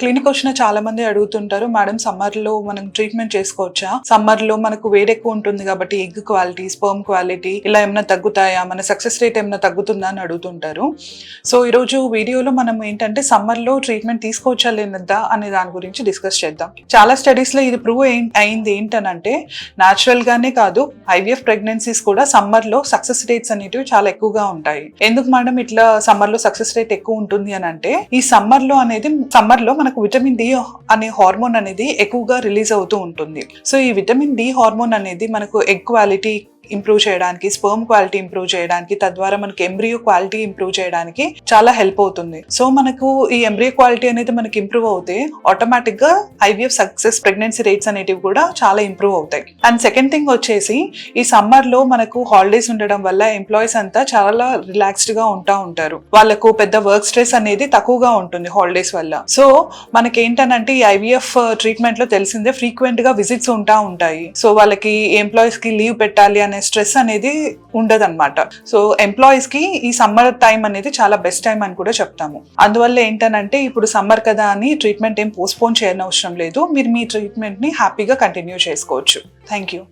Clinic వచ్చిన చాలా మంది అడుగుతుంటారు, మేడం సమ్మర్ లో మనం ట్రీట్మెంట్ చేసుకోవచ్చా, సమ్మర్ లో మనకు వేడెక్కువ ఉంటుంది కాబట్టి ఎగ్ క్వాలిటీ, స్పర్మ్ క్వాలిటీ ఇలా ఏమైనా తగ్గుతాయా, మన సక్సెస్ రేట్ ఏమైనా తగ్గుతుందా అని అడుగుతుంటారు. సో ఈరోజు వీడియోలో మనం ఏంటంటే సమ్మర్ లో ట్రీట్మెంట్ తీసుకోవచ్చా లేదా అనే దాని గురించి డిస్కస్ చేద్దాం. చాలా స్టడీస్ లో ఇది ప్రూవ్ అయింది ఏంటనంటే న్యాచురల్ గానే కాదు, ఐవీఎఫ్ ప్రెగ్నెన్సీస్ కూడా సమ్మర్ లో సక్సెస్ రేట్స్ అనేటివి చాలా ఎక్కువగా ఉంటాయి. ఎందుకు మేడం ఇట్లా సమ్మర్ లో సక్సెస్ రేట్ ఎక్కువ ఉంటుంది అని అంటే, ఈ సమ్మర్ లో మనకు విటమిన్ డి అనే హార్మోన్ అనేది ఎక్కువగా రిలీజ్ అవుతూ ఉంటుంది. సో ఈ విటమిన్ డి హార్మోన్ అనేది మనకు ఎగ్ క్వాలిటీ ఇంప్రూవ్ చేయడానికి, స్పర్మ్ క్వాలిటీ ఇంప్రూవ్ చేయడానికి, తద్వారా మనకి ఎంబ్రియో క్వాలిటీ ఇంప్రూవ్ చేయడానికి చాలా హెల్ప్ అవుతుంది. సో మనకు ఈ ఎంబ్రియో క్వాలిటీ అనేది మనకి ఇంప్రూవ్ అవుతే ఆటోమేటిక్ గా ఐవీఎఫ్ సక్సెస్ ప్రెగ్నెన్సీ రేట్స్ అనేటివి కూడా చాలా ఇంప్రూవ్ అవుతాయి. అండ్ సెకండ్ థింగ్ వచ్చేసి, ఈ సమ్మర్ లో మనకు హాలిడేస్ ఉండడం వల్ల ఎంప్లాయీస్ అంతా చాలా రిలాక్స్డ్ గా ఉంటారు. వాళ్ళకు పెద్ద వర్క్ స్ట్రెస్ అనేది తక్కువగా ఉంటుంది హాలిడేస్ వల్ల. సో మనకి ఏంటనంటే ఈ ఐవీఎఫ్ ట్రీట్మెంట్ లో తెలిసిందే ఫ్రీక్వెంట్ గా విజిట్స్ ఉంటాయి. సో వాళ్ళకి ఎంప్లాయీస్ కి లీవ్ పెట్టాలి అనే స్ట్రెస్ అనేది ఉండదన్నమాట. సో ఎంప్లాయీస్ కి ఈ సమ్మర్ టైం అనేది చాలా బెస్ట్ టైం అని కూడా చెప్తాము. అందువల్ల ఏంటనంటే ఇప్పుడు సమ్మర్ కదా అని ట్రీట్మెంట్ ఏం పోస్ట్పోన్ చేయనవసరం లేదు, మీరు మీ ట్రీట్మెంట్ ని హ్యాపీగా కంటిన్యూ చేసుకోవచ్చు. Thank you.